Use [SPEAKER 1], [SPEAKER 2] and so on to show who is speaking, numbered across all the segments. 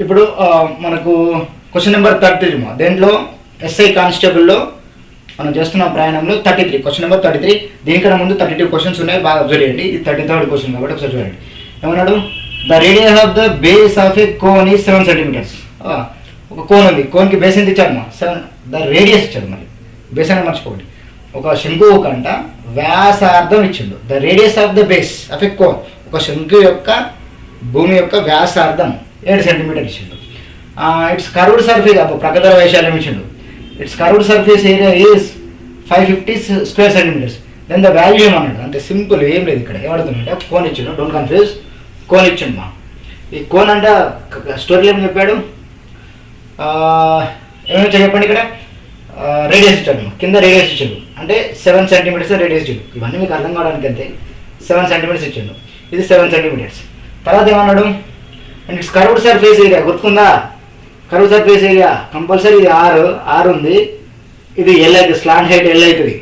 [SPEAKER 1] ఇప్పుడు మనకు question number 33 దేంట్లో ఎస్ఐ కానిస్టేబుల్లో మనం చేస్తున్న ప్రయాణంలో 33 క్వశ్చన్ నెంబర్ 33. దీనికన్నా ముందు 32 క్వశ్చన్స్ ఉన్నాయి, బాగా అబ్జర్వ్ చేయండి. ఇది 33rd క్వశ్చన్ కాబట్టి ఒకసారి చూడండి. ఏమన్నాడు? The radius of the base of a cone is 7 centimetres. ఒక కోన్ ఉంది, కోన్కి బేస్ ఎంత ఇచ్చారు? 7. ద రేడియస్ ఇచ్చాడు, మరి బేస్ అనేది మర్చిపోండి. ఒక శంకు కంట వ్యాసార్థం ఇచ్చిండు. The radius of the base of a cone, ఒక శంకు యొక్క భూమి యొక్క వ్యాసార్థం 7 సెంటీమీటర్ ఇచ్చిండు. ఇట్స్ కర్వ్డ్ సర్ఫేస్, ప్రగతల వైశాల్యం ఇచ్చిండు. Its curved surface area is 550 square centimetres. Then the value అన్నాడు. అంతే సింపుల్, ఏం లేదు ఇక్కడ. ఏమడుతుందంటే కోన్ ఇచ్చిండు, డోంట్ కన్ఫ్యూజ్. కోన్ ఇచ్చిండు మా. ఈ కోన్ అంటే స్టోరీలో ఏం చెప్పాడు? ఏమేమి చెప్పండి. ఇక్కడ రేడియస్ ఇచ్చాడు, కింద రేడియస్ ఇచ్చాడు. అంటే 7 సెంటీమీటర్స్ రేడియస్ ఇచ్చాడు. ఇవన్నీ మీకు అర్థం కావడానికి అంతే. 7 సెంటీమీటర్స్ ఇచ్చాడు. ఇది 7 సెంటీమీటర్స్. తర్వాత ఏమన్నాడు? And it's curved surface area, గుర్తుకుందా? కర్వ్ సర్ఫేస్ ఏరియా కంపల్సరీ ఇది ఆర్ ఉంది, ఇది ఎల్ అవుతుంది. స్లాంట్ హైట్ ఎల్ అవుతుంది,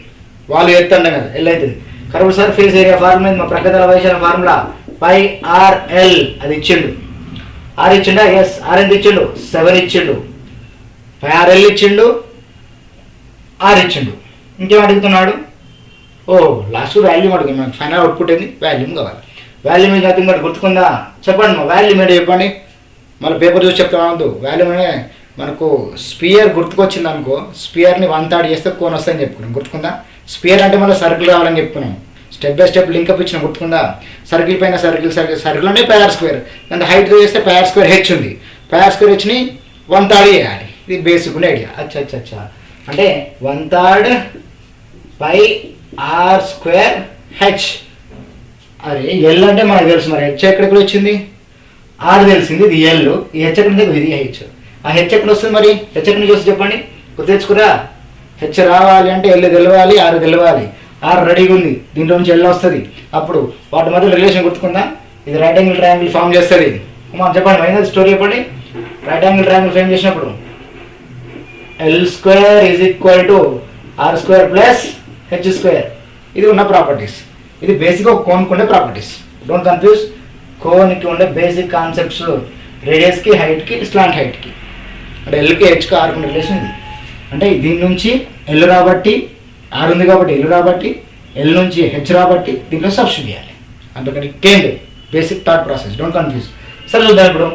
[SPEAKER 1] వాళ్ళు ఎత్తుండే కదా ఎల్ అవుతుంది. కర్వ్డ్ సర్ఫేస్ ఏరియా ఫార్ములా మా ప్రగతల వైశాల్యం ఫార్ములా పై ఆర్ ఎల్. అది ఇచ్చిండు. ఆర్ ఇచ్చిండా? ఎస్. ఆర్ ఎంత ఇచ్చిండు? 7 ఇచ్చిండు. పై ఆర్ ఎల్ ఇచ్చిండు, ఆర్ ఇచ్చిండు. ఇంకేం అడుగుతున్నాడు? లాస్ట్ వాల్యూమ్ అడుగుతుంది. మనకు ఫైనల్ అవుట్పుట్ ఏంది? వాల్యూమ్ కావాలి. వాల్యూమ్ ఇది నథింగ్ బట్, గుర్తుకుందా? చెప్పండి మా వాల్యూమ్ ఏంటో చెప్పండి. మళ్ళీ పేపర్ చూసి చెప్తాను. వాల్యూమ్ అనే మనకు స్పియర్ గుర్తుకొచ్చింది అనుకో, స్పియర్ని 1/3 చేస్తే కోన్ వస్తుందని చెప్పుకున్నాం, గుర్తుకుందా? స్పియర్ అంటే మళ్ళీ సర్కిల్ కావాలని చెప్పుకున్నాం. స్టెప్ బై స్టెప్ లింకప్ ఇచ్చిన, గుర్తుకుందా? సర్కిల్ పైన సర్కిల్ అంటే పై ఆర్ స్క్వేర్. దాని హైట్ చేస్తే పై ఆర్ స్క్వేర్ హెచ్ ఉంది. పై ఆర్ స్క్వేర్ హెచ్ని 1/3 చేయాలి. ఇది బేసిక్ ఉండే ఐడియా. అచ్చా అంటే 1/3 పై ఆర్ స్క్వేర్ హెచ్. అదే ఎల్ అంటే మనకు తెలుసు, మరి హెచ్ ఎక్కడికి వచ్చింది? ఆర్ తెలిసింది, ఇది ఎల్. ఈ హెచ్ ఎక్కడ ఉంది? ఇది హెచ్. ఆ హెచ్ ఎక్కడ వస్తుంది? మరి హెచ్ ఎక్కడ నుంచి వస్తుంది చెప్పండి, గుర్తు తెచ్చుకురా. హెచ్ రావాలి అంటే ఎల్ తెలవాలి, ఆర్ తెలవాలి. ఆర్ రెడీగా ఉంది, దీంట్లో నుంచి ఎల్ వస్తుంది. అప్పుడు వాటి మధ్య రిలేషన్ గుర్తుకుందా? ఇది రైట్ యాంగిల్ ట్రయాంగిల్ ఫామ్ చేస్తుంది. మనం చెప్పండి, మైనస్ స్టోరీ చెప్పండి. రైట్ యాంగిల్ ట్రయాంగిల్ ఫామ్ చేసినప్పుడు L square is equal to R square plus H square. ఇది ఉన్న ప్రాపర్టీస్. ఇది బేసిక్గా ఒక కోన్కి ఉండే ప్రాపర్టీస్. Don't confuse. కోన్కి ఉండే బేసిక్ కాన్సెప్ట్స్ రేడియస్కి, హైట్కి, స్లాంట్ హైట్కి. అంటే ఎల్కి హెచ్కి ఆర్కి ఉండే రిలేషన్ ఇది. అంటే దీని నుంచి ఎల్ రాబట్టి ఆర్ ఉంది కాబట్టి ఎల్ రాబట్టి, ఎల్ నుంచి హెచ్ రాబట్టి దీంట్లో సబ్స్టిట్యూట్ చేయాలి. అందుకని కేంద్ర basic thought process. Don't confuse. సరే చూద్దాం. ఇప్పుడు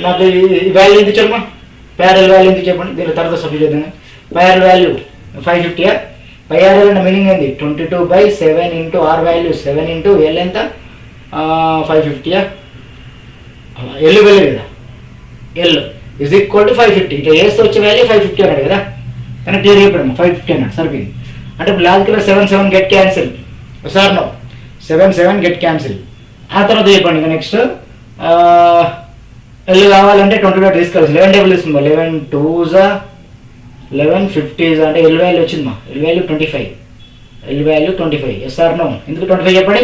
[SPEAKER 1] నాకు ఈ వాల్యూ ఎంత చెప్పమా? ప్యారల్ వాల్యూ ఎంత చెప్పండి. దీని తర్వాత సబ్స్టిట్యూట్ చేద్దాం. ప్యారల్ వాల్యూ 550. పై ఆర్ ఎల్ అంటే మీనింగ్ ఏంది? 22/7 into R value 7 into L ఎంత? 550. ఎల్ వెళ్ళే కదా, ఎల్ ఈజ్ ఈక్వల్ టు 550. ఇట్లా వేస్తే వచ్చే వాల్యూ 550 అన్నాడు కదా. కానీ క్లియర్ చెప్పాడు 550 అన్నాడు. సరిపోయింది. అంటే ఇప్పుడు లాజికల్గా 7 get cancel. Sir no 7 get cancel. ఆ తర్వాత చెప్పండి ఇంకా నెక్స్ట్ ఎల్ కావాలంటే 22 తీసుకోవాలి. 11 టేబుల్ తీసుకుందా? 11 2s 11 50s అంటే ఎల్ వాల్యూ వచ్చింది మా. L value 25. L value 25. SR no. ఎందుకు 25 చెప్పండి?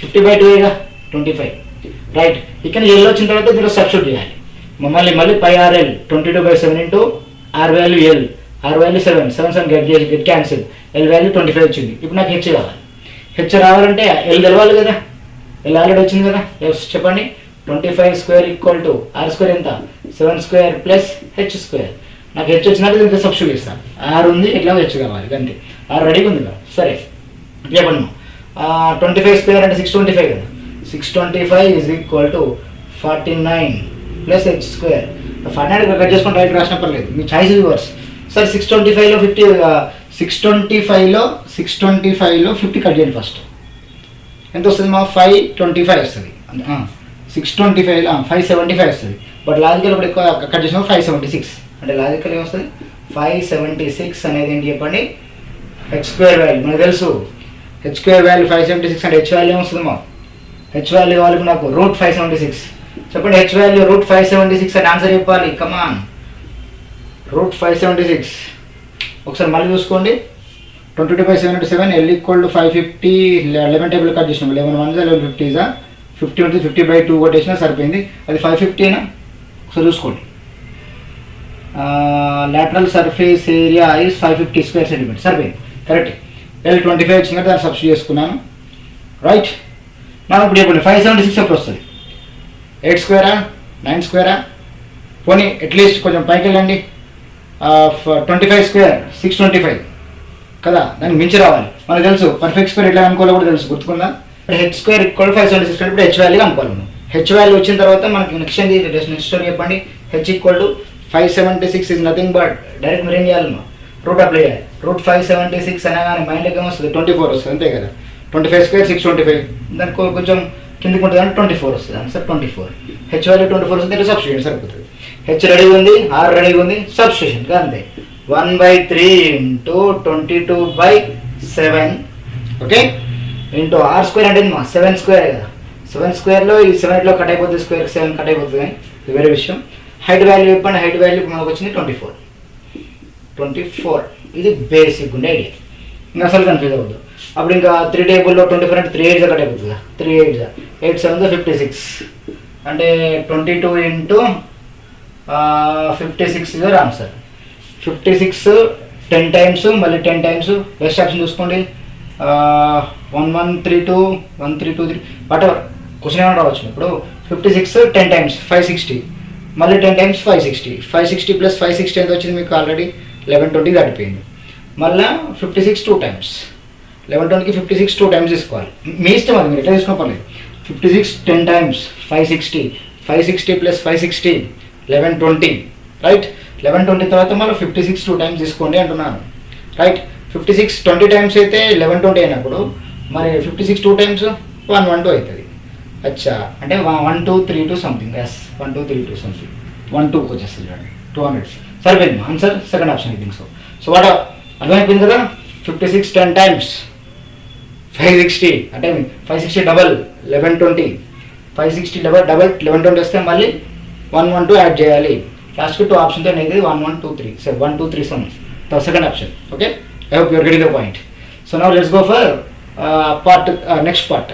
[SPEAKER 1] 50/2 25. రైట్. ఇక్కడ ఎల్ వచ్చిన తర్వాత దీనిలో సబ్స్టిట్యూట్ చేయాలి. మళ్ళీ pi R L 22/7 into R value L. R value 7 get cancel. L value 25 వచ్చింది. ఇప్పుడు నాకు హెచ్ కావాలి. హెచ్ రావాలంటే ఎల్ తెలవాలి కదా. ఎల్ ఆల్రెడీ వచ్చింది కదా. ఎస్ చెప్పండి. 25 square equal to R square ఎంత? 7 స్క్వేర్ ప్లస్ హెచ్ స్క్వేర్. నాకు హెచ్ వచ్చినట్టు దీంట్లో సబ్స్టిట్యూట్ చేస్తాను. ఆర్ ఉంది, ఎట్లా హెచ్ కావాలి అంతే. ఆర్ రెడీగా ఉంది కదా. సరే చెప్పండి. 25 స్క్వేర్ అంటే 625 కదా. 625 is equal to 49 plus H square. 49 cut చేసుకొని రైట్ రాసిన పర్లేదు, మీ చాయిస్ రివర్స్. సరే 625లో 50 కట్ చేయండి ఫస్ట్. ఎంత వస్తుంది మా? 525 వస్తుంది. 625లో 575 వస్తుంది. బట్ లాజికల్ ఇప్పుడు ఎక్కువ కట్ చేసిన 576. అంటే లాజికల్ ఏమొస్తుంది? 576 అనేది ఏంటి చెప్పండి? హెచ్ స్క్వేర్ వాల్యూ మనకు తెలుసు. హెచ్ స్క్వేర్ వాల్యూ 576 అంటే హెచ్ వాల్యూ ఏమొస్తుంది మా? హెచ్ వాల్యూ కావాలి నాకు √576. చెప్పండి హెచ్ వాల్యూ √576 అంటే ఆన్సర్ చెప్పాలి. కమాన్. √576 ఒకసారి మళ్ళీ చూసుకోండి. 22/7 L equal to 550. 11 table cut చేసినాం. 11 1s 11 50s 50 ఉంటుంది. 50/2 కొట్టేసినా సరిపోయింది. అది 550 ఒకసారి చూసుకోండి. lateral surface area is 550 square centimeter. సరిపోయింది. కరెక్ట్. ఎల్ 25 వచ్చింది కదా, దాన్ని సబ్స్టిట్యూట్ చేసుకున్నాను. రైట్. మనం ఇప్పుడు చెప్పండి 576 ఎప్పుడు వస్తుంది? 8 స్క్వేరా 9 స్క్వేరా పోనీ అట్లీస్ట్ కొంచెం పైకి వెళ్ళండి, 25 స్క్వేర్ 625 కదా, దానికి మించి రావాలి. మనకు తెలుసు పర్ఫెక్ట్ స్క్వేర్ ఎట్లా అనుకోవాలో కూడా తెలుసు, గుర్తుకుందా. హెచ్ స్క్వేర్ ఈక్వల్ 576 ఇప్పుడు హెచ్ వాల్యూ అనుకోవాలి మనం. హెచ్ వాల్యూ వచ్చిన తర్వాత మనకి నెక్స్ట్ ఏంటి, నెక్స్ట్ స్టోరీ చెప్పండి. H equal to 576 is nothing but direct మీరు ఏం చేయాలి, రూట్ అప్లై చేయాలి. రూట్ 576 అనగానే మైండ్కి ఏమొస్తుంది, 24 వస్తుంది అంతే కదా. 25 స్క్వేర్ 625, దానికి కొంచెం కిందికి ఉంటుంది అంటే 24 వస్తుంది. ఆన్సర్ 24. హెచ్ వాల్యూ 24 వస్తుంది, సబ్స్టిట్యూషన్ సరిపోతుంది. హెచ్ రెడీగా ఉంది, ఆర్ రెడీగా ఉంది, సబ్స్టిట్యూషన్ అంతే. 1/3 into 22/7 okay into R square అంటే 7 స్క్వేర్ కదా. 7 స్క్వేర్లో ఈ 7 కట్ అయిపోతుంది, స్క్వేర్ 7 కట్ అయిపోతుంది, కానీ ఇది వేరే విషయం. హైట్ వాల్యూ చెప్పండి. హైట్ వాల్యూ మనకు వచ్చింది 24. ఇది బేసిక్ ఉండే ఐడియా, ఇంకా అసలు కన్ఫ్యూజ్ అవ్వద్దు. అప్పుడు ఇంకా 3 టేబుల్లో 24 అంటే 3 8 కట్ అయిపోతుంది, 3 8 8 7 56 అంటే 22 ఇంటూ 56 ఇదే ఆన్సర్. 56 10 టైమ్స్, మళ్ళీ 10 టైమ్స్. బెస్ట్ ఆప్షన్ చూసుకోండి. 1132 1323 వాట్ ఎవర్ క్వశ్చన్ ఏమైనా రావచ్చు. ఇప్పుడు 56 10 టైమ్స్ 560, మళ్ళీ 10 టైమ్స్ 560. 560 ప్లస్ 560 ఎంత వచ్చింది మీకు ఆల్రెడీ 1120 దాటిపోయింది. మళ్ళీ 56 2 టైమ్స్, 1120కి 56 2 టైమ్స్ తీసుకోవాలి. మీ ఇష్టం అది, మీరు ఎట్లా తీసుకోపర్లేదు. 56 10 టైమ్స్ 560, 560 ప్లస్ 560 1120 రైట్. 1120 తర్వాత మళ్ళీ 56 2 టైమ్స్ తీసుకోండి అంటున్నాను రైట్. 56 20 టైమ్స్ అయితే 1120 అయినప్పుడు మరి 56 2 టైమ్స్ 112 అవుతుంది. అచ్చా అంటే 1232 సంథింగ్. ఎస్ 1232 సంథింగ్ 12కి వచ్చేస్తుంది చూడండి, 200 సరిపోయింది answer. Second option I think so. So what అర్థమైపోయింది కదా. 56 10 టైమ్స్ 560 అంటే 560 డబల్ 1120, 560 డబల్ 1120 వస్తే మళ్ళీ 112 యాడ్ చేయాలి. లాస్ట్కి 2 ఆప్షన్తో అనేది 1123 so 1237 second option. Okay, I hope you're getting the point. So now let's go for next part.